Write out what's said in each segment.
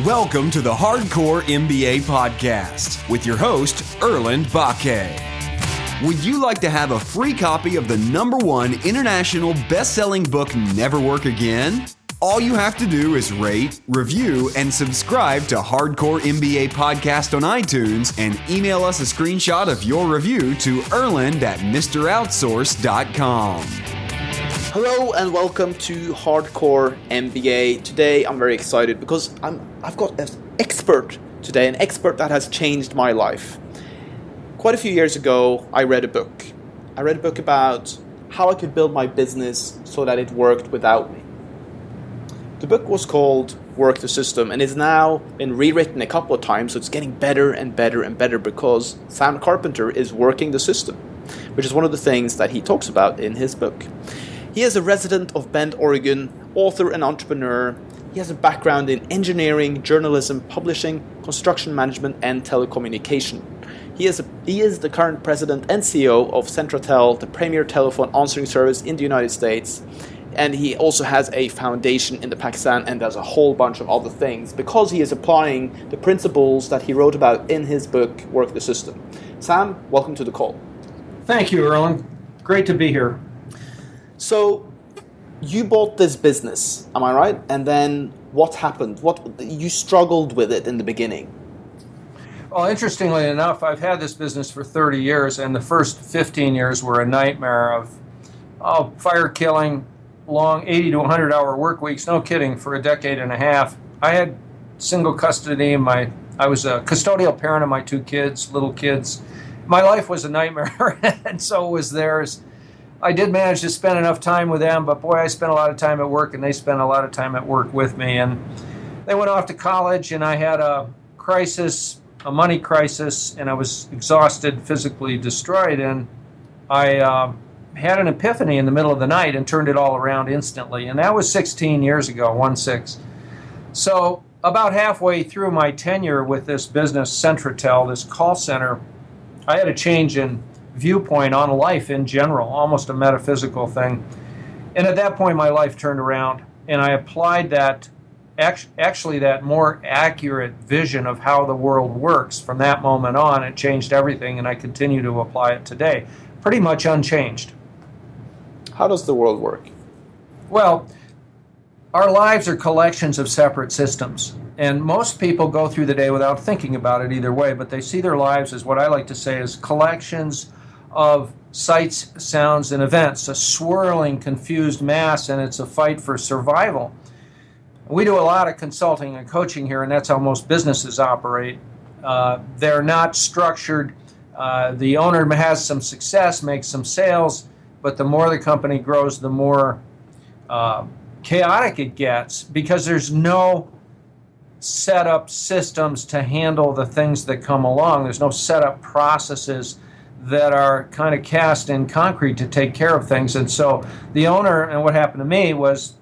Welcome to the Hardcore MBA podcast with your host, Erlend, Bakke. Would you like to have a free copy of the #1 international best-selling book, Never Work Again? All you have to do is rate, review, and subscribe to Hardcore MBA podcast on iTunes and email us a screenshot of your review to erlend@mroutsource.com. Hello and welcome to Hardcore MBA. Today I'm very excited because I've got an expert today, an expert that has changed my life. Quite a few years ago, I read a book. I read a book about how I could build my business so that it worked without me. The book was called Work the System and is now been rewritten a couple of times, so it's getting better and better and better because Sam Carpenter is working the system, which is one of the things that he talks about in his book. He is a resident of Bend, Oregon, author and entrepreneur. He has a background in engineering, journalism, publishing, construction management, and telecommunication. He is the current president and CEO of Centratel, the premier telephone answering service in the United States. And he also has a foundation in Pakistan and does a whole bunch of other things because he is applying the principles that he wrote about in his book, Work the System. Sam, welcome to the call. Thank you, Erlend. Great to be here. So, you bought this business, am I right? And then what happened? You struggled with it in the beginning. Well, interestingly enough, I've had this business for 30 years, and the first 15 years were a nightmare of fire killing, long 80 to 100-hour work weeks, no kidding, for a decade and a half. I had single custody. I was a custodial parent of my two kids, little kids. My life was a nightmare, and so was theirs. I did manage to spend enough time with them, but boy, I spent a lot of time at work, and they spent a lot of time at work with me. And they went off to college, and I had a crisis, a money crisis, and I was exhausted, physically destroyed, and I had an epiphany in the middle of the night and turned it all around instantly. And that was 16 years ago, 1-6. So about halfway through my tenure with this business, Centratel, this call center, I had a change in viewpoint on life in general, almost a metaphysical thing. And at that point, my life turned around, and I applied that, actually that more accurate vision of how the world works. From that moment on, it changed everything, and I continue to apply it today, pretty much unchanged. How does the world work? Well, our lives are collections of separate systems. And most people go through the day without thinking about it either way, but they see their lives as what I like to say is collections of sights, sounds, and events, a swirling, confused mass, and it's a fight for survival. We do a lot of consulting and coaching here, and that's how most businesses operate. They're not structured. The owner has some success, makes some sales, but the more the company grows, the more chaotic it gets because there's no set up systems to handle the things that come along. There's no set up processes that are kind of cast in concrete to take care of things. And so the owner, and what happened to me was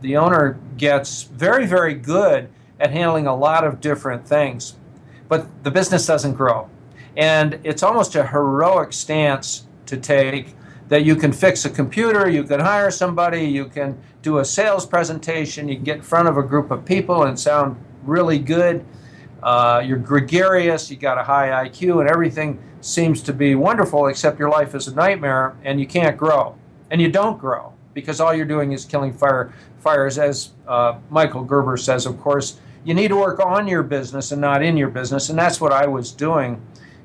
the owner gets very, very good at handling a lot of different things, but the business doesn't grow. And it's almost a heroic stance to take that you can fix a computer, you can hire somebody, you can do a sales presentation, you can get in front of a group of people and sound really good. You're gregarious, you got a high IQ, and everything seems to be wonderful, except your life is a nightmare, and you can't grow. And you don't grow, because all you're doing is killing fires. As Michael Gerber says, of course, you need to work on your business and not in your business, and that's what I was doing.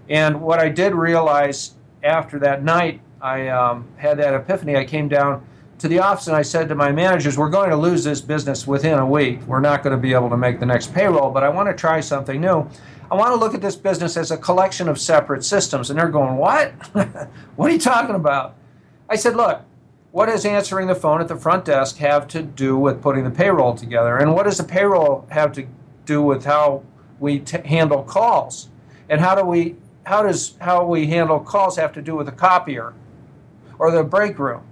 And what I did realize after that night, I had that epiphany. I came down to the office and I said to my managers, we're going to lose this business within a week. We're not going to be able to make the next payroll, but I want to try something new. I want to look at this business as a collection of separate systems. And they're going, what? What are you talking about? I said, look, what does answering the phone at the front desk have to do with putting the payroll together? And what does the payroll have to do with how we handle calls? And how does how we handle calls have to do with the copier or the break room?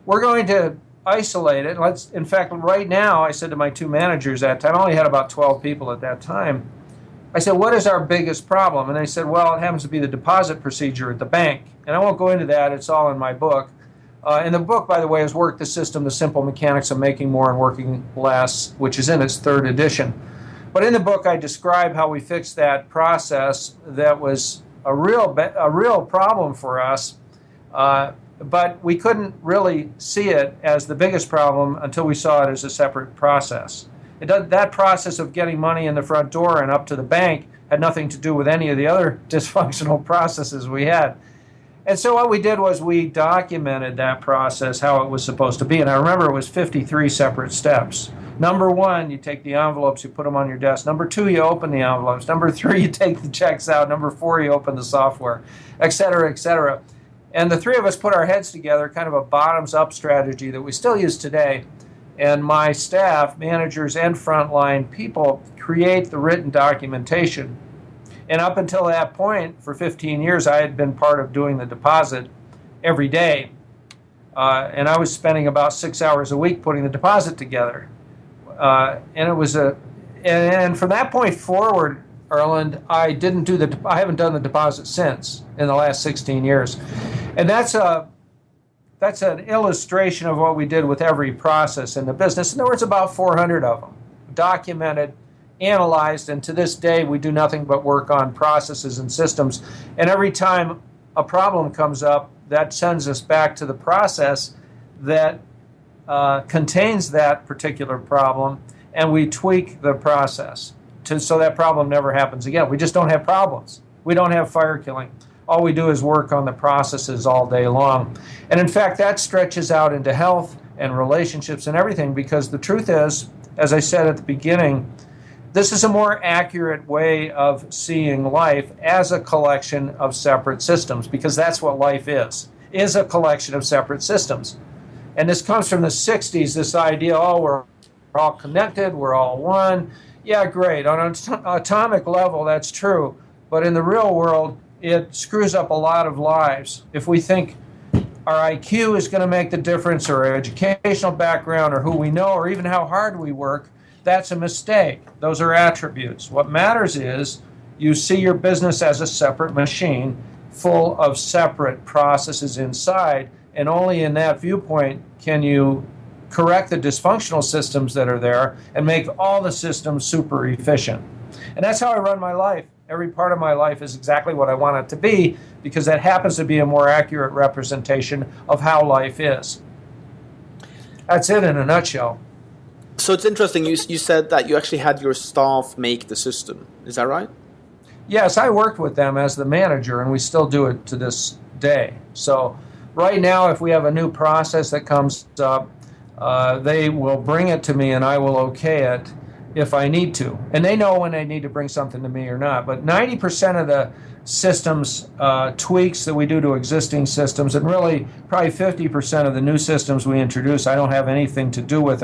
We're going to isolate it. In fact, right now, I said to my two managers at that time, I only had about 12 people at that time. I said, what is our biggest problem? And they said, well, it happens to be the deposit procedure at the bank. And I won't go into that. It's all in my book. And the book, by the way, is Work the System, The Simple Mechanics of Making More and Working Less, which is in its 3rd edition. But in the book, I describe how we fixed that process that was a real problem for us, but we couldn't really see it as the biggest problem until we saw it as a separate process. That process of getting money in the front door and up to the bank had nothing to do with any of the other dysfunctional processes we had. And so what we did was we documented that process, how it was supposed to be. And I remember it was 53 separate steps. Number 1, you take the envelopes, you put them on your desk. Number 2, you open the envelopes. Number 3, you take the checks out. Number 4, you open the software, et cetera, et cetera. And the three of us put our heads together, kind of a bottoms-up strategy that we still use today. And my staff, managers and frontline people, create the written documentation. And up until that point, for 15 years, I had been part of doing the deposit every day. And I was spending about 6 hours a week putting the deposit together. And it was and from that point forward, Erlend, I haven't done the deposit since in the last 16 years. And that's an illustration of what we did with every process in the business. And there was about 400 of them, documented, analyzed, and to this day we do nothing but work on processes and systems. And every time a problem comes up, that sends us back to the process that contains that particular problem, and we tweak the process so that problem never happens again. We just don't have problems. We don't have fire killing. All we do is work on the processes all day long. And in fact, that stretches out into health and relationships and everything, because the truth is, as I said at the beginning, this is a more accurate way of seeing life as a collection of separate systems, because that's what life is a collection of separate systems. And this comes from the 60s, this idea, we're all connected, we're all one. Yeah, great. On an atomic level, that's true. But in the real world, it screws up a lot of lives. If we think our IQ is going to make the difference, or our educational background, or who we know, or even how hard we work, that's a mistake. Those are attributes. What matters is you see your business as a separate machine full of separate processes inside, and only in that viewpoint can you correct the dysfunctional systems that are there and make all the systems super efficient. And that's how I run my life. Every part of my life is exactly what I want it to be, because that happens to be a more accurate representation of how life is. That's it in a nutshell. So it's interesting, you said that you actually had your staff make the system. Is that right? Yes, I worked with them as the manager, and we still do it to this day. So right now, if we have a new process that comes up, they will bring it to me and I will okay it if I need to. And they know when they need to bring something to me or not. But 90% of the systems tweaks that we do to existing systems, and really probably 50% of the new systems we introduce, I don't have anything to do with,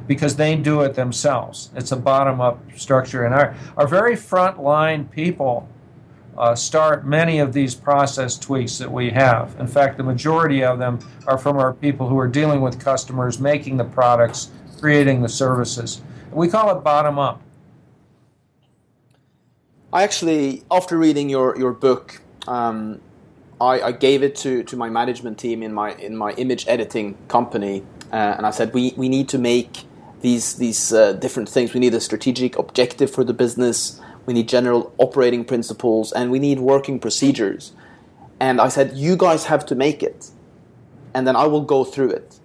because they do it themselves. It's a bottom-up structure. And our very front-line people start many of these process tweaks that we have. In fact, the majority of them are from our people who are dealing with customers, making the products, creating the services. We call it bottom-up. I actually, after reading your book, I gave it to my management team in my image editing company, and I said we need to make these different things. We need a strategic objective for the business. We need general operating principles, and we need working procedures. And I said, you guys have to make it, and then I will go through it.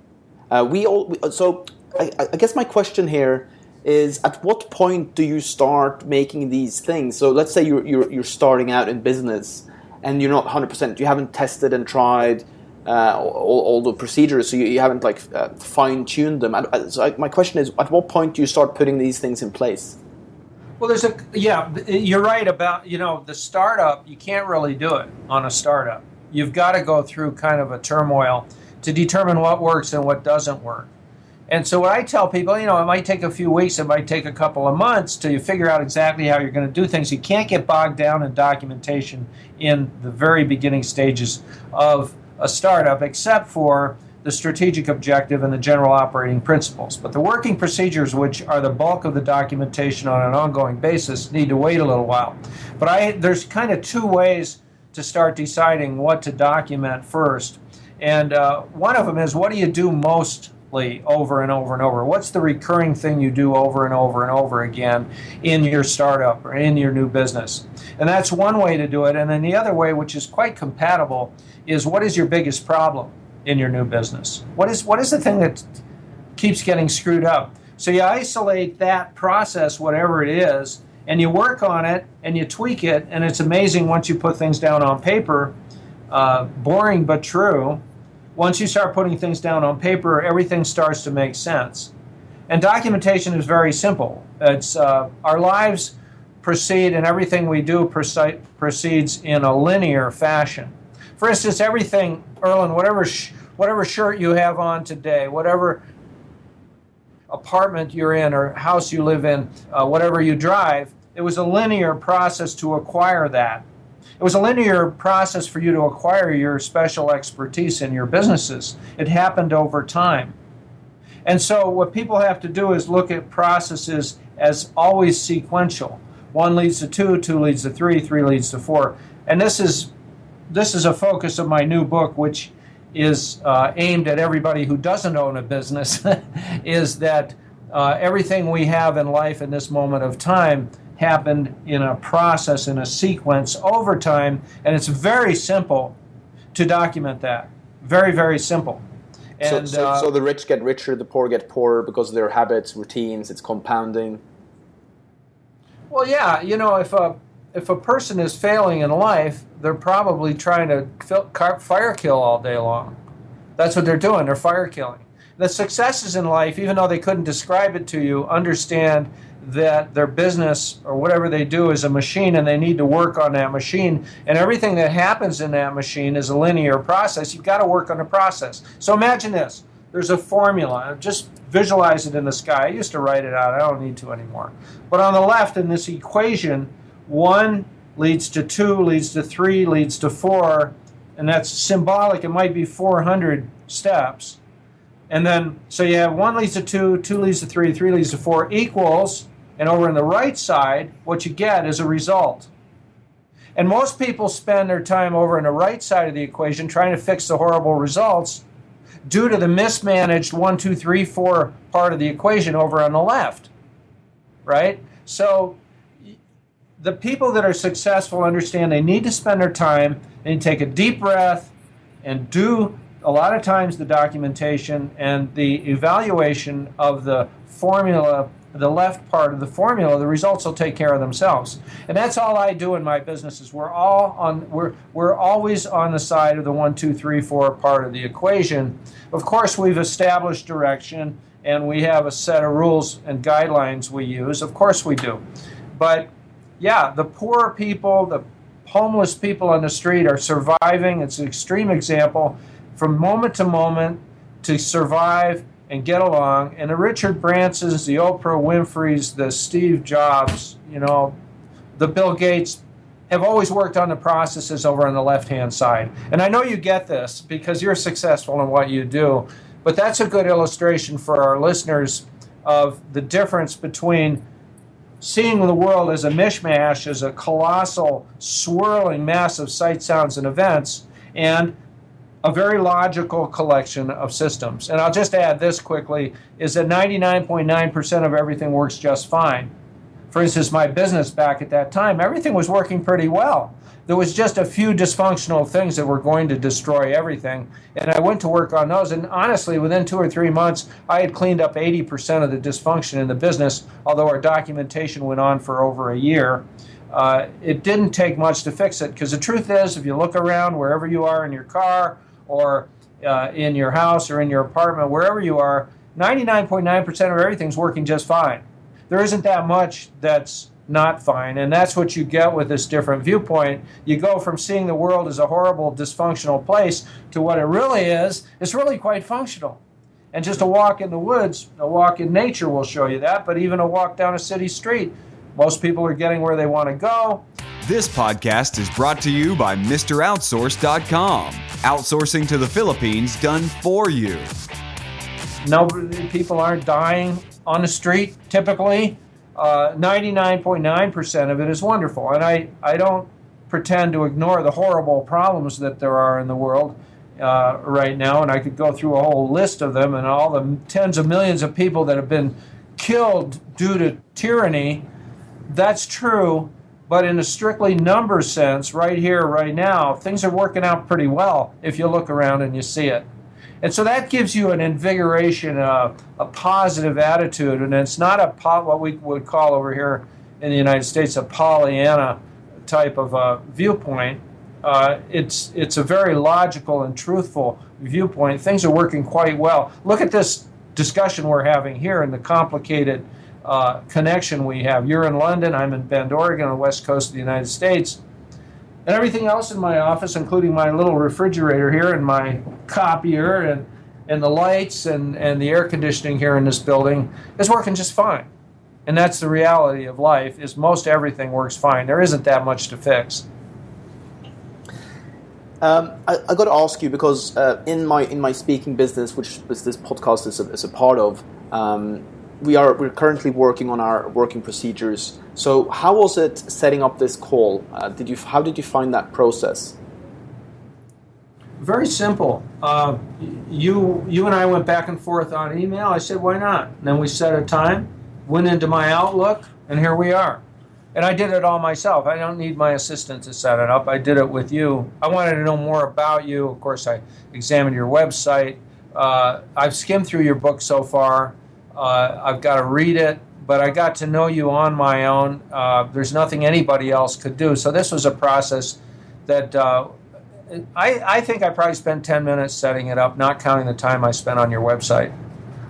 So I guess my question here is, at what point do you start making these things? So let's say you're starting out in business, and you're not 100%. You haven't tested and tried all the procedures, so you haven't fine-tuned them. So my question is, at what point do you start putting these things in place? Well, you're right about, the startup. You can't really do it on a startup. You've got to go through kind of a turmoil to determine what works and what doesn't work. And so what I tell people, it might take a few weeks, it might take a couple of months till you figure out exactly how you're going to do things. You can't get bogged down in documentation in the very beginning stages of a startup, except for the strategic objective and the general operating principles. But the working procedures, which are the bulk of the documentation on an ongoing basis, need to wait a little while. But there's kind of two ways to start deciding what to document first. And one of them is, what do you do most consistently over and over and over? What's the recurring thing you do over and over and over again in your startup or in your new business? And that's one way to do it. And then the other way, which is quite compatible, is what is your biggest problem in your new business? What is the thing that keeps getting screwed up? So you isolate that process, whatever it is, and you work on it and you tweak it, and it's amazing once you put things down on paper. Boring but true. Once you start putting things down on paper, everything starts to make sense. And documentation is very simple. It's our lives proceed, and everything we do proceeds in a linear fashion. For instance, everything, Erlend, whatever shirt you have on today, whatever apartment you're in or house you live in, whatever you drive, it was a linear process to acquire that. It was a linear process for you to acquire your special expertise in your businesses. It happened over time. And so what people have to do is look at processes as always sequential. 1 leads to 2, 2 leads to 3, 3 leads to 4. And this is a focus of my new book, which is aimed at everybody who doesn't own a business, is that everything we have in life in this moment of time happened in a process, in a sequence over time, and it's very simple to document that. Very, very simple. And, so the rich get richer, the poor get poorer because of their habits, routines, it's compounding. Well, yeah, if a person is failing in life, they're probably trying to fire kill all day long. That's what they're doing, they're fire killing. The successes in life, even though they couldn't describe it to you, understand that their business or whatever they do is a machine and they need to work on that machine. And everything that happens in that machine is a linear process. You've got to work on the process. So imagine this. There's a formula. Just visualize it in the sky. I used to write it out. I don't need to anymore. But on the left in this equation, 1 leads to 2, leads to 3, leads to 4. And that's symbolic. It might be 400 steps. And then, so you have 1 leads to 2, 2 leads to 3, 3 leads to 4 equals, and over on the right side, what you get is a result. And most people spend their time over on the right side of the equation trying to fix the horrible results due to the mismanaged 1, 2, 3, 4 part of the equation over on the left, right? So the people that are successful understand they need to spend their time, they need to take a deep breath and do a lot of times the documentation and the evaluation of the formula, the left part of the formula. The results will take care of themselves. And that's all I do in my businesses. We're always on the side of the 1, 2, 3, 4 part of the equation. Of course, we've established direction and we have a set of rules and guidelines we use. Of course we do. But yeah, the poor people, the homeless people on the street are surviving. It's an extreme example. From moment to moment to survive and get along. And the Richard Bransons, the Oprah Winfreys, the Steve Jobs, the Bill Gates have always worked on the processes over on the left-hand side. And I know you get this because you're successful in what you do, but that's a good illustration for our listeners of the difference between seeing the world as a mishmash, as a colossal, swirling mass of sights, sounds, and events, and a very logical collection of systems. And I'll just add this quickly, is that 99.9% of everything works just fine. For instance, my business back at that time, everything was working pretty well. There was just a few dysfunctional things that were going to destroy everything. And I went to work on those. And honestly, within 2 or 3 months, I had cleaned up 80% of the dysfunction in the business, although our documentation went on for over a year. It didn't take much to fix it, because the truth is, if you look around wherever you are in your car, or in your house or in your apartment, wherever you are, 99.9% of everything's working just fine. There isn't that much that's not fine, and that's what you get with this different viewpoint. You go from seeing the world as a horrible, dysfunctional place to what it really is. It's really quite functional. And just a walk in the woods, a walk in nature will show you that, but even a walk down a city street, most people are getting where they want to go. This podcast is brought to you by MrOutsource.com. Outsourcing to the Philippines done for you. People aren't dying on the street, typically. 99.9% of it is wonderful. And I don't pretend to ignore the horrible problems that there are in the world. right now, and I could go through a whole list of them and all the tens of millions of people that have been killed due to tyranny. That's true, but in a strictly numbers sense, right here, right now, things are working out pretty well if you look around and you see it. And so that gives you an invigoration, a positive attitude, and it's not what we would call over here in the United States a Pollyanna type of viewpoint. It's a very logical and truthful viewpoint. Things are working quite well. Look at this discussion we're having here and the complicated connection we have. You're in London, I'm in Bend, Oregon, on the west coast of the United States. And everything else in my office, including my little refrigerator here and my copier and the lights and the air conditioning here in this building, is working just fine. And that's the reality of life, is most everything works fine. There isn't that much to fix. I got to ask you, because in my speaking business, which this podcast is a part of, we're currently working on our working procedures. So how was it setting up this call? How did you find that process? Very simple. You and I went back and forth on email. I said, why not? And then we set a time, went into my Outlook, and here we are. And I did it all myself. I don't need my assistant to set it up. I did it with you. I wanted to know more about you. Of course, I examined your website. I've skimmed through your book so far. I've got to read it, but I got to know you on my own. There's nothing anybody else could do. So this was a process that I think I probably spent 10 minutes setting it up, not counting the time I spent on your website.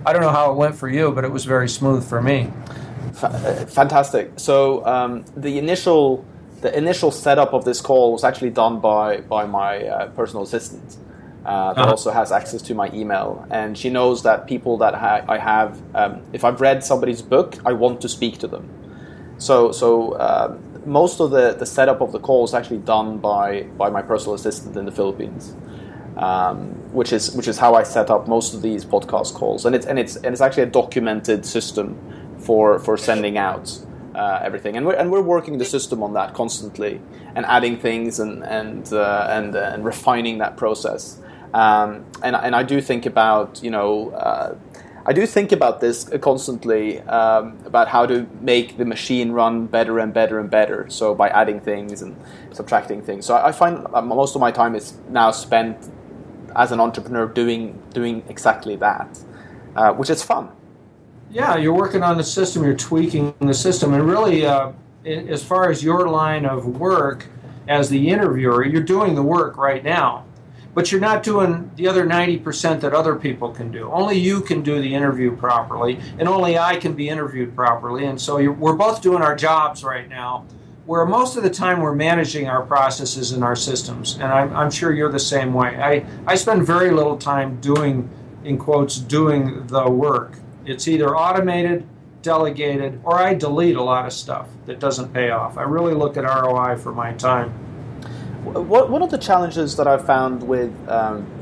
I don't know how it went for you, but it was very smooth for me. Fantastic. So the initial setup of this call was actually done by my personal assistant. That also has access to my email, and she knows that people that I have, if I've read somebody's book, I want to speak to them. So most of the setup of the call is actually done by my personal assistant in the Philippines, which is how I set up most of these podcast calls, and it's actually a documented system for sending out everything, and we're working the system on that constantly and adding things and refining that process. And I do think about this constantly, about how to make the machine run better and better and better. So by adding things and subtracting things. So I find most of my time is now spent as an entrepreneur doing exactly that, which is fun. Yeah, you're working on the system, you're tweaking the system, and really, as far as your line of work as the interviewer, you're doing the work right now. But you're not doing the other 90% that other people can do. Only you can do the interview properly, and only I can be interviewed properly. And so we're both doing our jobs right now, where most of the time we're managing our processes and our systems. And I'm sure you're the same way. I spend very little time doing the work. It's either automated, delegated, or I delete a lot of stuff that doesn't pay off. I really look at ROI for my time. One of the challenges that I've found with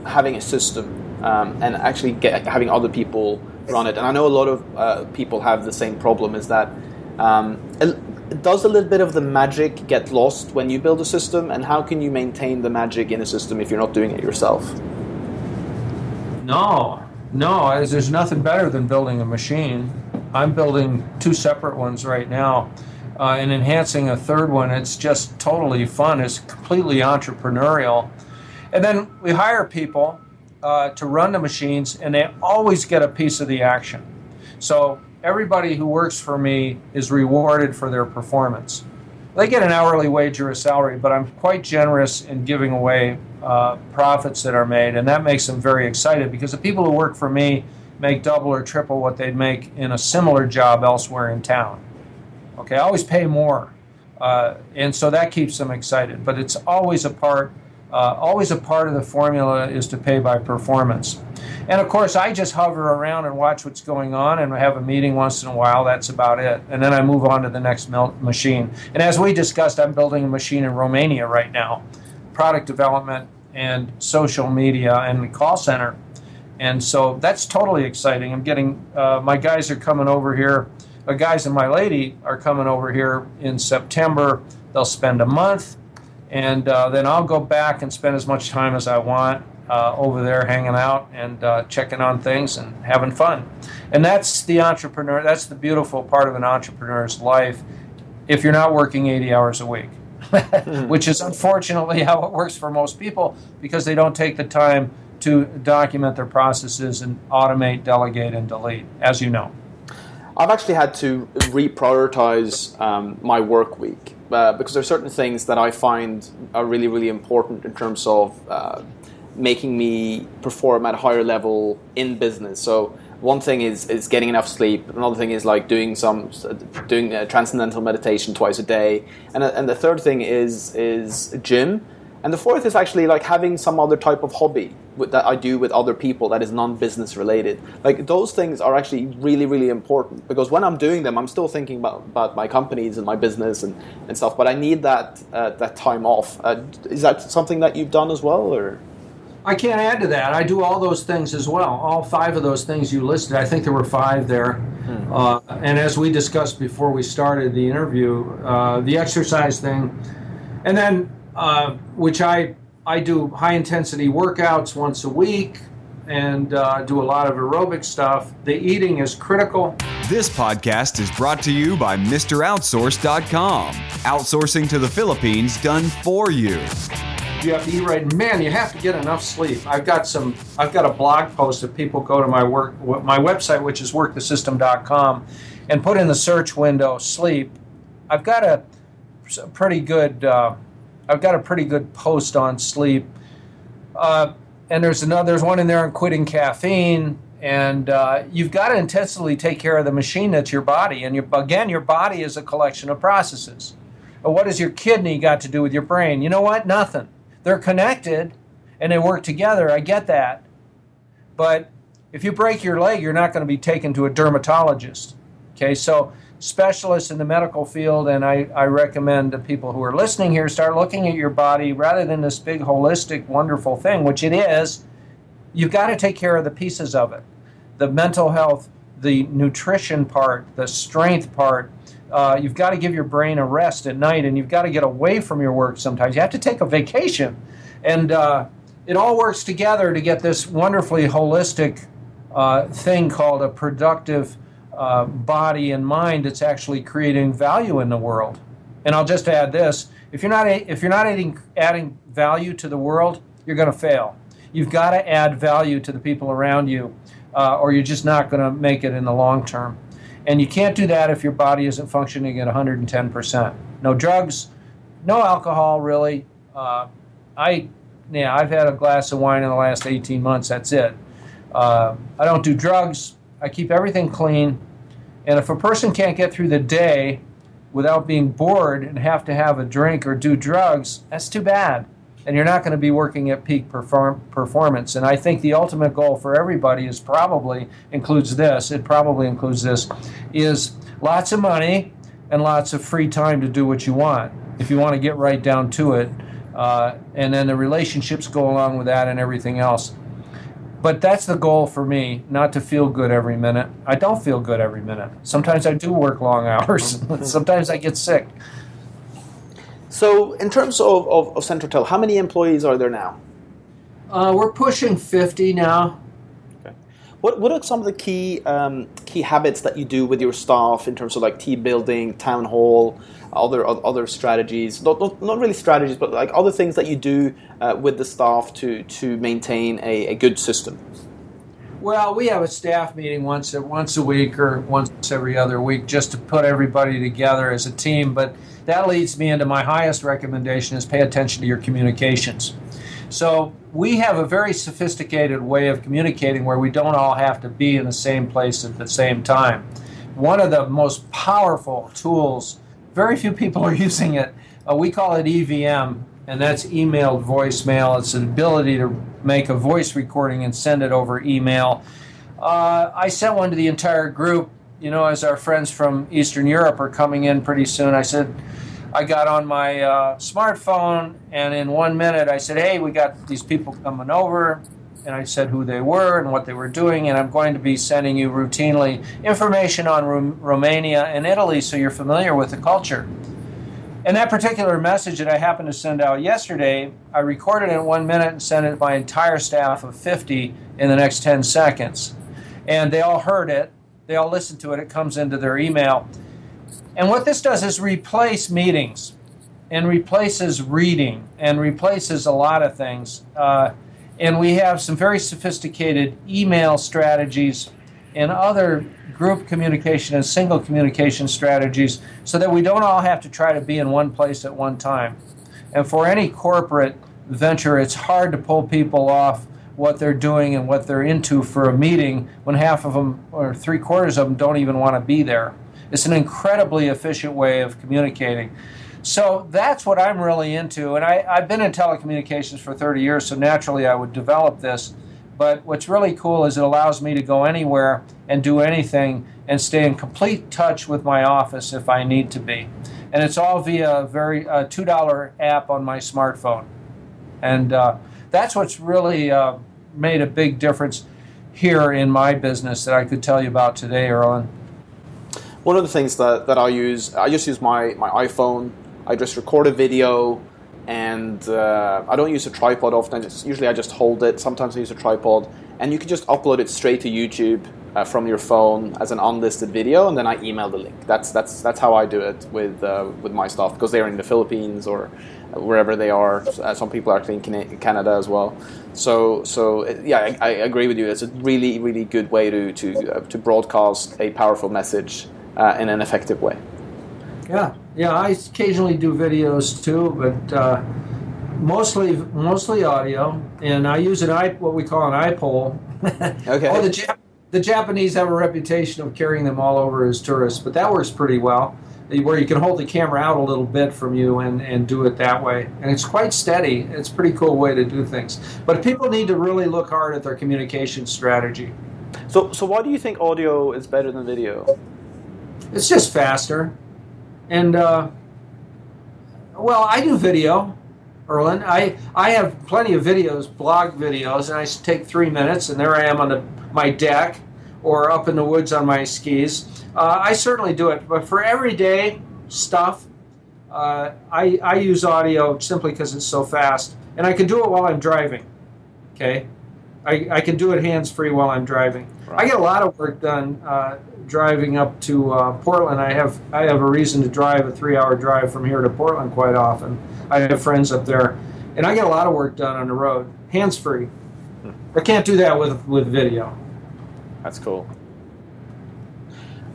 having a system and actually having other people run it, and I know a lot of people have the same problem, is that does a little bit of the magic get lost when you build a system, and how can you maintain the magic in a system if you're not doing it yourself? No, there's nothing better than building a machine. I'm building two separate ones right now. And enhancing a third one. It's just totally fun. It's completely entrepreneurial. And then we hire people to run the machines, and they always get a piece of the action. So everybody who works for me is rewarded for their performance. They get an hourly wage or a salary, but I'm quite generous in giving away profits that are made, and that makes them very excited, because the people who work for me make double or triple what they'd make in a similar job elsewhere in town. Okay, I always pay more, and so that keeps them excited. But it's always a part of the formula is to pay by performance. And of course, I just hover around and watch what's going on, and I have a meeting once in a while. That's about it. And then I move on to the next machine. And as we discussed, I'm building a machine in Romania right now, product development and social media and the call center. And so that's totally exciting. I'm getting my guys are coming over here. The guys and my lady are coming over here in September. They'll spend a month, and then I'll go back and spend as much time as I want. over there hanging out and checking on things and having fun. And that's the entrepreneur. That's the beautiful part of an entrepreneur's life if you're not working 80 hours a week, which is unfortunately how it works for most people because they don't take the time to document their processes and automate, delegate, and delete, as you know. I've actually had to reprioritize my work week because there are certain things that I find are really, really important in terms of making me perform at a higher level in business. So one thing is getting enough sleep. Another thing is like doing transcendental meditation twice a day. And the third thing is gym. And the fourth is actually like having some other type of hobby that I do with other people that is non-business related. Like those things are actually really, really important because when I'm doing them, I'm still thinking about my companies and my business and stuff. But I need that time off. Is that something that you've done as well, or? I can't add to that. I do all those things as well. All 5 of those things you listed. I think there were 5 there. And as we discussed before we started the interview, the exercise thing, and then which I do high-intensity workouts once a week and do a lot of aerobic stuff. The eating is critical. This podcast is brought to you by MrOutsource.com. Outsourcing to the Philippines done for you. You have to eat right. Man, you have to get enough sleep. I've got a blog post that people go to my website, which is workthesystem.com, and put in the search window sleep. I've got a pretty good post on sleep, and there's one in there on quitting caffeine. And you've got to intensively take care of the machine that's your body. And your body is a collection of processes. But what has your kidney got to do with your brain? You know what? Nothing. They're connected and they work together. I get that. But if you break your leg, you're not going to be taken to a dermatologist. Okay, so specialists in the medical field, and I recommend that people who are listening here start looking at your body rather than this big holistic, wonderful thing, which it is. You've got to take care of the pieces of it. The mental health, the nutrition part, the strength part. You've got to give your brain a rest at night, and you've got to get away from your work sometimes. You have to take a vacation. And it all works together to get this wonderfully holistic thing called a productive body and mind that's actually creating value in the world. And I'll just add this. If you're not adding value to the world, you're going to fail. You've got to add value to the people around you, or you're just not going to make it in the long term. And you can't do that if your body isn't functioning at 110%. No drugs, no alcohol, really. I've had a glass of wine in the last 18 months. That's it. I don't do drugs. I keep everything clean. And if a person can't get through the day without being bored and have to have a drink or do drugs, that's too bad. And you're not going to be working at peak performance. And I think the ultimate goal for everybody is includes this, is lots of money and lots of free time to do what you want, if you want to get right down to it. And then the relationships go along with that and everything else. But that's the goal for me, not to feel good every minute. I don't feel good every minute. Sometimes I do work long hours. Sometimes I get sick. So in terms of Centrotel, how many employees are there now? We're pushing 50 now. Okay. What are some of the key habits that you do with your staff in terms of like team building, town hall, other strategies? Not really strategies, but like other things that you do with the staff to maintain a good system. Well, we have a staff meeting once a week or once every other week just to put everybody together as a team. But that leads me into my highest recommendation is pay attention to your communications. So we have a very sophisticated way of communicating where we don't all have to be in the same place at the same time. One of the most powerful tools, very few people are using it, we call it EVM, and that's emailed voicemail. It's an ability to make a voice recording and send it over email. I sent one to the entire group. You know, as our friends from Eastern Europe are coming in pretty soon, I got on my smartphone, and in 1 minute I said, hey, we got these people coming over, and I said who they were and what they were doing, and I'm going to be sending you routinely information on Romania and Italy so you're familiar with the culture. And that particular message that I happened to send out yesterday, I recorded it in 1 minute and sent it to my entire staff of 50 in the next 10 seconds. And they all heard it. They all listened to it. It comes into their email. And what this does is replace meetings and replaces reading and replaces a lot of things. And we have some very sophisticated email strategies and other group communication and single communication strategies so that we don't all have to try to be in one place at one time. And for any corporate venture, it's hard to pull people off what they're doing and what they're into for a meeting when half of them or 3/4 of them don't even want to be there. It's an incredibly efficient way of communicating. So that's what I'm really into. And I've been in telecommunications for 30 years, so naturally I would develop this. But what's really cool is it allows me to go anywhere and do anything and stay in complete touch with my office if I need to be. And it's all via a very $2 app on my smartphone. And that's what's really made a big difference here in my business that I could tell you about today, Erlend. One of the things that I just use my iPhone. I just record a video, and I don't use a tripod often. Usually I just hold it. Sometimes I use a tripod, and you can just upload it straight to YouTube from your phone as an unlisted video, and then I email the link. That's how I do it with my stuff, because they're in the Philippines or wherever they are. Some people are actually in Canada as well. So yeah, I agree with you. It's a really, really good way to broadcast a powerful message in an effective way. Yeah, I occasionally do videos too, but mostly audio, and I use what we call an iPole. Okay. The Japanese have a reputation of carrying them all over as tourists, but that works pretty well, where you can hold the camera out a little bit from you and do it that way. And it's quite steady. It's a pretty cool way to do things. But people need to really look hard at their communication strategy. So why do you think audio is better than video? It's just faster. And, well, I do video, Erlend. I have plenty of videos, blog videos, and I take 3 minutes, and there I am on my deck or up in the woods on my skis. I certainly do it, but for everyday stuff, I use audio simply because it's so fast. And I can do it while I'm driving, okay? I can do it hands-free while I'm driving. Right. I get a lot of work done driving up to Portland. I have a reason to drive a 3-hour drive from here to Portland quite often. I have friends up there, and I get a lot of work done on the road, hands-free. I can't do that with video. That's cool.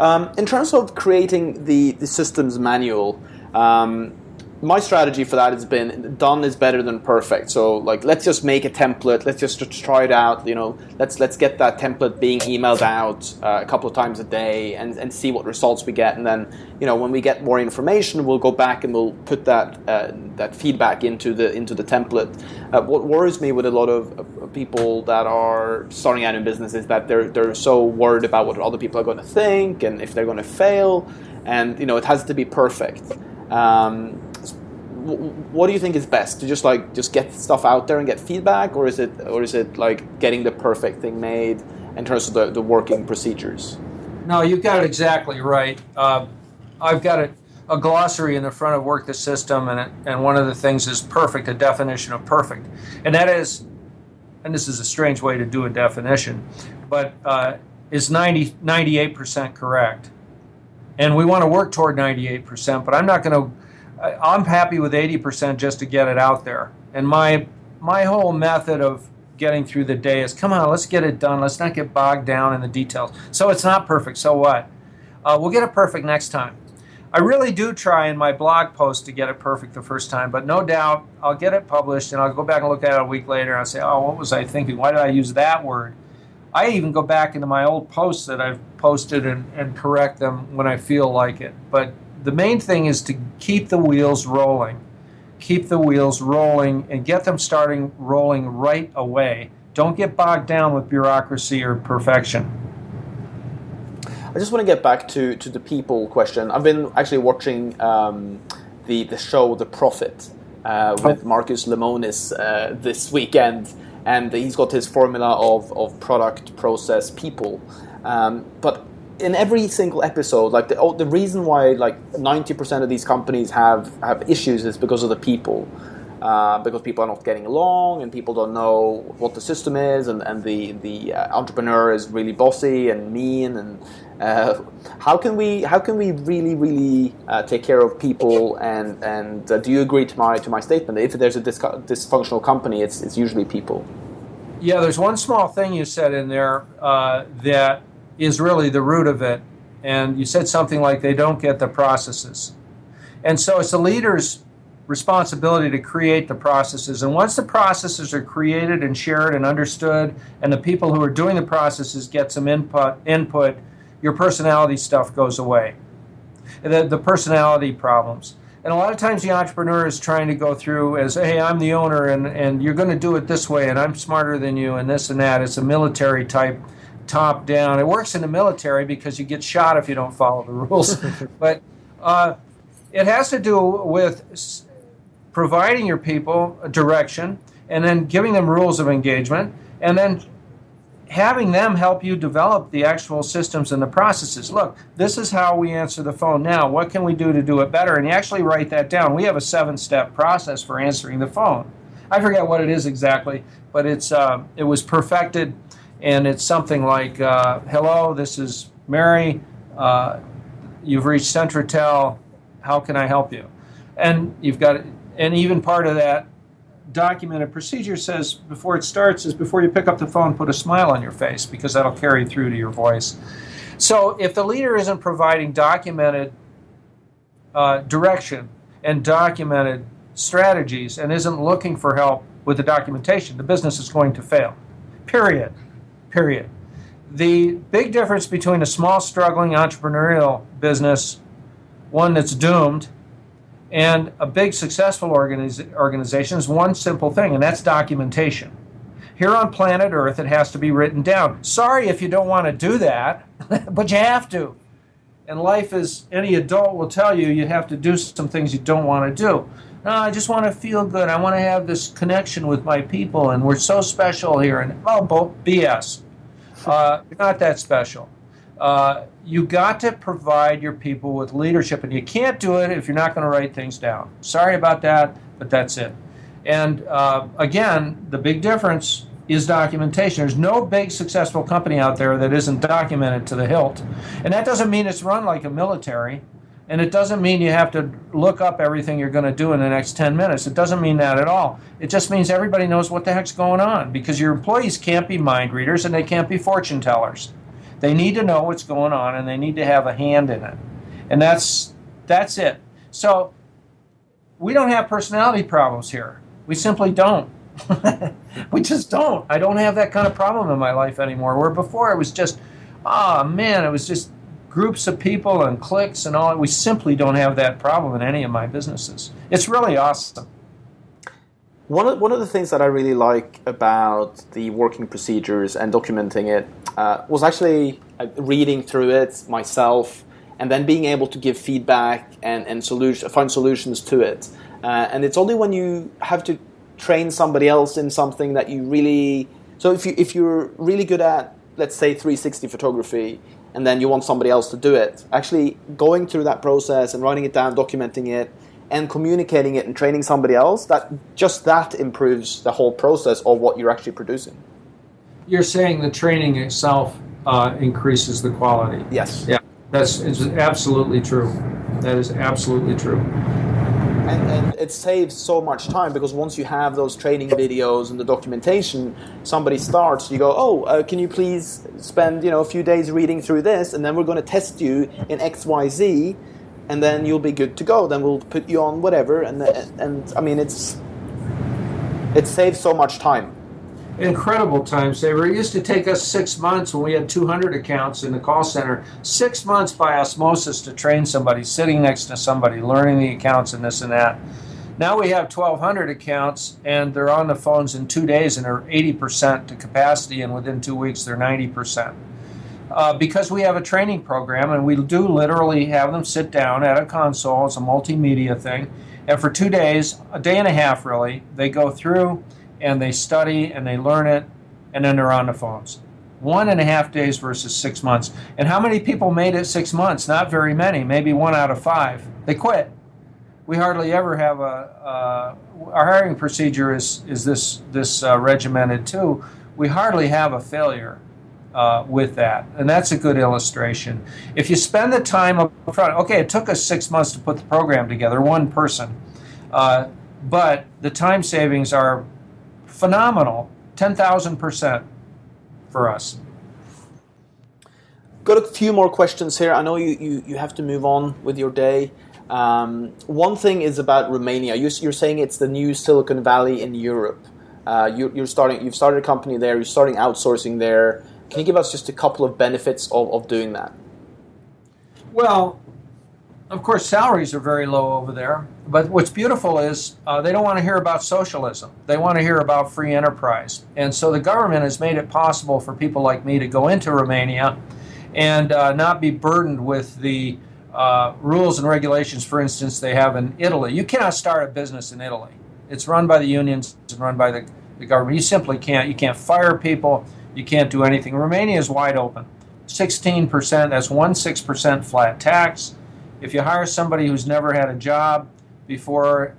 In terms of creating the systems manual, my strategy for that has been done is better than perfect. So like, let's just make a template. Let's just try it out. Let's get that template being emailed out a couple of times a day and see what results we get. And then, when we get more information, we'll go back and we'll put that feedback into the template. What worries me with a lot of people that are starting out in business is that they're so worried about what other people are going to think and if they're going to fail, and it has to be perfect. What do you think is best? To just get stuff out there and get feedback, or is it like getting the perfect thing made in terms of the working procedures? No, you've got it exactly right. I've got a glossary in the front of Work the System, and one of the things is perfect, a definition of perfect, and that is, and this is a strange way to do a definition, but is 98% correct, and we want to work toward 98%. But I'm happy with 80% just to get it out there. And my whole method of getting through the day is, come on, let's get it done. Let's not get bogged down in the details. So it's not perfect. So what? We'll get it perfect next time. I really do try in my blog post to get it perfect the first time, but no doubt I'll get it published and I'll go back and look at it a week later and I'll say, oh, what was I thinking? Why did I use that word? I even go back into my old posts that I've posted and correct them when I feel like it. But the main thing is to keep the wheels rolling. Keep the wheels rolling and get them starting rolling right away. Don't get bogged down with bureaucracy or perfection. I just want to get back to the people question. I've been actually watching the show The Prophet with Marcus Lemonis this weekend, and he's got his formula of product, process, people. But in every single episode, like the reason why like 90% of these companies have issues is because of the people. Because people are not getting along, and people don't know what the system is, and the entrepreneur is really bossy and mean. And how can we really take care of people? And do you agree to my statement? If there's a dysfunctional company, it's usually people. Yeah, there's one small thing you said in there that is really the root of it, and you said something like they don't get the processes, and so it's the leader's responsibility to create the processes. And once the processes are created and shared and understood, and the people who are doing the processes get some input, your personality stuff goes away. The personality problems. And a lot of times the entrepreneur is trying to go through as, hey, I'm the owner, and you're going to do it this way, and I'm smarter than you, and this and that. It's a military type, top down. It works in the military because you get shot if you don't follow the rules. But it has to do with providing your people a direction, and then giving them rules of engagement, and then having them help you develop the actual systems and the processes. Look, this is how we answer the phone now. What can we do to do it better? And you actually write that down. We have a 7-step process for answering the phone. I forget what it is exactly, but it was perfected, and it's something like, hello, this is Mary. You've reached Centratel. How can I help you? And you've got, and even part of that documented procedure says before it starts is before you pick up the phone, put a smile on your face, because that'll carry through to your voice. So if the leader isn't providing documented direction and documented strategies and isn't looking for help with the documentation, the business is going to fail. Period. The big difference between a small, struggling entrepreneurial business, one that's doomed, and a big, successful organization is one simple thing, and that's documentation. Here on planet Earth, it has to be written down. Sorry if you don't want to do that, but you have to. And life is, any adult will tell you, you have to do some things you don't want to do. No, I just want to feel good. I want to have this connection with my people, and we're so special here. And BS. You're not that special. You got to provide your people with leadership, and you can't do it if you're not going to write things down. Sorry about that, but that's it. And again, the big difference is documentation. There's no big successful company out there that isn't documented to the hilt. And that doesn't mean it's run like a military, and it doesn't mean you have to look up everything you're going to do in the next 10 minutes. It doesn't mean that at all. It just means everybody knows what the heck's going on, because your employees can't be mind readers and they can't be fortune tellers. They need to know what's going on, and they need to have a hand in it. And that's it. So we don't have personality problems here. We simply don't. We just don't. I don't have that kind of problem in my life anymore, where before it was just, it was just groups of people and cliques and all. We simply don't have that problem in any of my businesses. It's really awesome. One of the things that I really like about the working procedures and documenting it was actually reading through it myself, and then being able to give feedback and find solutions to it. And it's only when you have to train somebody else in something that you really... So if you're really good at, let's say, 360 photography, and then you want somebody else to do it, actually going through that process and writing it down, documenting it, and communicating it and training somebody else, that improves the whole process of what you're actually producing. You're saying the training itself increases the quality. Yes. Yeah, that's absolutely true. That is absolutely true. And it saves so much time, because once you have those training videos and the documentation, somebody starts, you go, can you please spend a few days reading through this, and then we're going to test you in XYZ, and then you'll be good to go. Then we'll put you on whatever, and I mean, it saves so much time. Incredible time saver. It used to take us 6 months when we had 200 accounts in the call center. 6 months by osmosis to train somebody, sitting next to somebody, learning the accounts and this and that. Now we have 1,200 accounts, and they're on the phones in 2 days, and they're 80% to capacity, and within 2 weeks they're 90%. Because we have a training program, and we do literally have them sit down at a console. It's a multimedia thing. And for 2 days, a day and a half really, they go through and they study and they learn it, and then they're on the phones. 1.5 days versus 6 months. And how many people made it 6 months? Not very many, maybe 1 out of 5. They quit. We hardly ever have our hiring procedure is this regimented too. We hardly have a failure with that, and that's a good illustration. If you spend the time up front, okay, it took us 6 months to put the program together, one person, but the time savings are phenomenal, 10,000% for us. Got a few more questions here. I know you have to move on with your day. One thing is about Romania. You're saying it's the new Silicon Valley in Europe. You've started a company there. You're starting outsourcing there. Can you give us just a couple of benefits of doing that? Well, of course, salaries are very low over there. But what's beautiful is they don't want to hear about socialism. They want to hear about free enterprise. And so the government has made it possible for people like me to go into Romania and not be burdened with the rules and regulations, for instance, they have in Italy. You cannot start a business in Italy. It's run by the unions and run by the government. You simply can't. You can't fire people. You can't do anything. Romania is wide open. 16%, that's 16% flat tax. If you hire somebody who's never had a job before,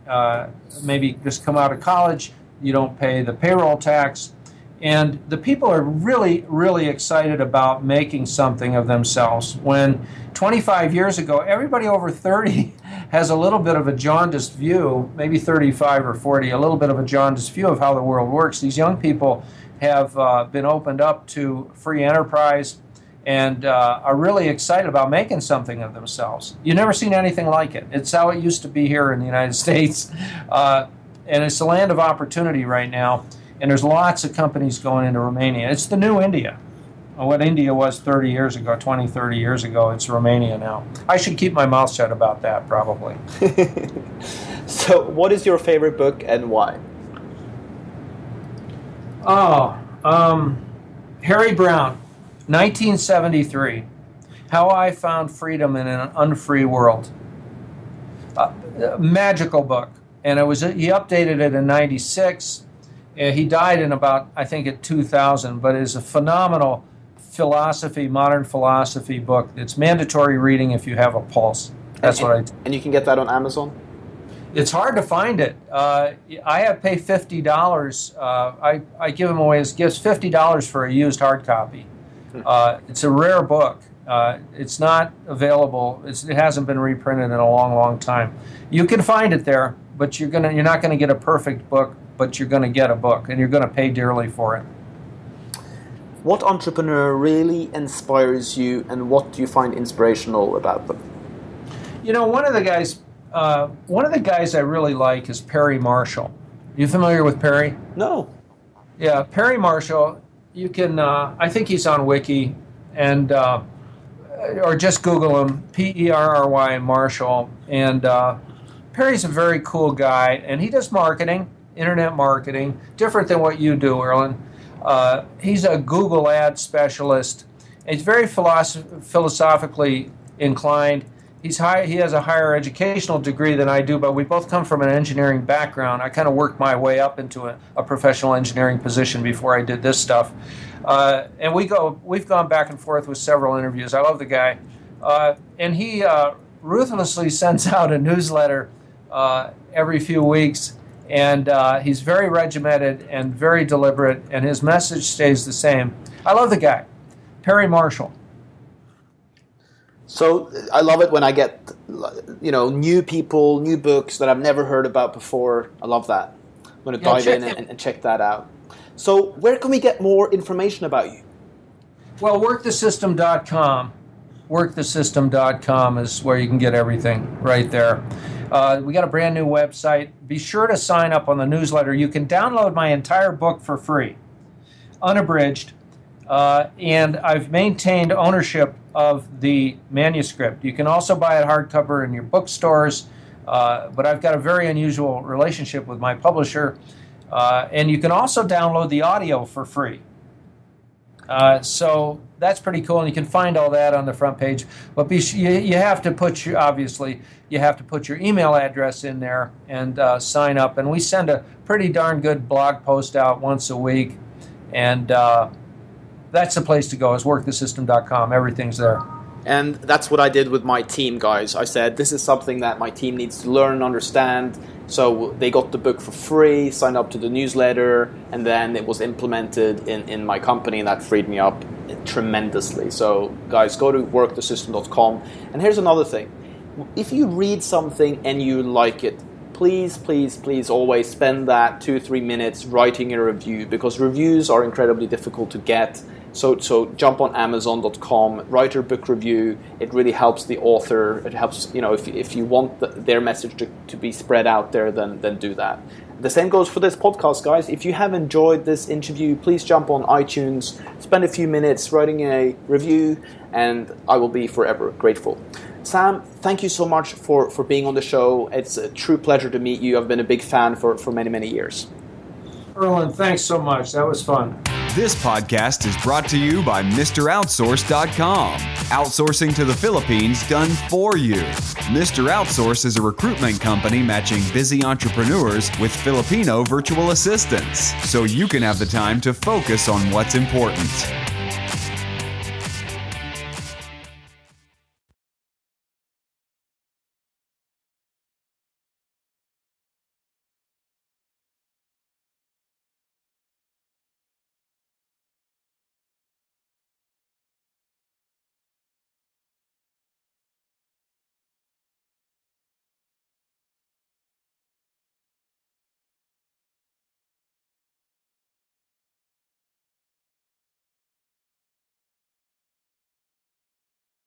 maybe just come out of college, you don't pay the payroll tax. And the people are really, really excited about making something of themselves. When 25 years ago, everybody over 30 has a little bit of a jaundiced view, maybe 35 or 40, a little bit of a jaundiced view of how the world works. These young people have been opened up to free enterprise and are really excited about making something of themselves. You've never seen anything like it. It's how it used to be here in the United States. And it's a land of opportunity right now. And there's lots of companies going into Romania. It's the new India. What India was 30 years ago, 20, 30 years ago, it's Romania now. I should keep my mouth shut about that, probably. So what is your favorite book and why? Harry Brown, 1973, How I Found Freedom in an Unfree World. Magical book. And he updated it in 96. He died in about, I think, at 2000, but it's a phenomenal modern philosophy book. It's mandatory reading if you have a pulse. That's what I do. And you can get that on Amazon? It's hard to find it. I have paid $50. I give them away as gifts, $50 for a used hard copy. It's a rare book. It's not available. It hasn't been reprinted in a long, long time. You can find it there, but you're not going to get a perfect book, but you're going to get a book, and you're going to pay dearly for it. What entrepreneur really inspires you, and what do you find inspirational about them? You know, one of the guys I really like is Perry Marshall. You familiar with Perry? No. Yeah, Perry Marshall. You can. I think he's on Wiki, and or just Google him. Perry Marshall. And Perry's a very cool guy, and he does marketing, internet marketing, different than what you do, Erlend. He's a Google ad specialist. He's very philosophically inclined. He has a higher educational degree than I do, but we both come from an engineering background. I kind of worked my way up into a professional engineering position before I did this stuff. And we've gone back and forth with several interviews. I love the guy. And he ruthlessly sends out a newsletter every few weeks. And he's very regimented and very deliberate, and his message stays the same. I love the guy, Perry Marshall. So I love it when I get, new people, new books that I've never heard about before. I love that. I'm going to dive in and check that out. So where can we get more information about you? Well, workthesystem.com. Workthesystem.com is where you can get everything right there. We got a brand new website. Be sure to sign up on the newsletter. You can download my entire book for free, unabridged, and I've maintained ownership of the manuscript. You can also buy it hardcover in your bookstores, but I've got a very unusual relationship with my publisher, and you can also download the audio for free. So that's pretty cool, and you can find all that on the front page. But you have to put your email address in there and sign up. And we send a pretty darn good blog post out once a week, and that's the place to go, is workthesystem.com. Everything's there. And that's what I did with my team, guys. I said, this is something that my team needs to learn and understand. So they got the book for free, signed up to the newsletter, and then it was implemented in my company, and that freed me up tremendously. So guys, go to workthesystem.com. And here's another thing. If you read something and you like it, please, please, please always spend that 2-3 minutes writing a review, because reviews are incredibly difficult to get. So jump on Amazon.com, write your book review. It really helps the author. It helps, if you want their message to be spread out there, then do that. The same goes for this podcast, guys. If you have enjoyed this interview, please jump on iTunes, spend a few minutes writing a review, and I will be forever grateful. Sam, thank you so much for being on the show. It's a true pleasure to meet you. I've been a big fan for many, many years. Erlend, thanks so much. That was fun. This podcast is brought to you by MrOutsource.com. Outsourcing to the Philippines done for you. Mr. Outsource is a recruitment company matching busy entrepreneurs with Filipino virtual assistants, so you can have the time to focus on what's important.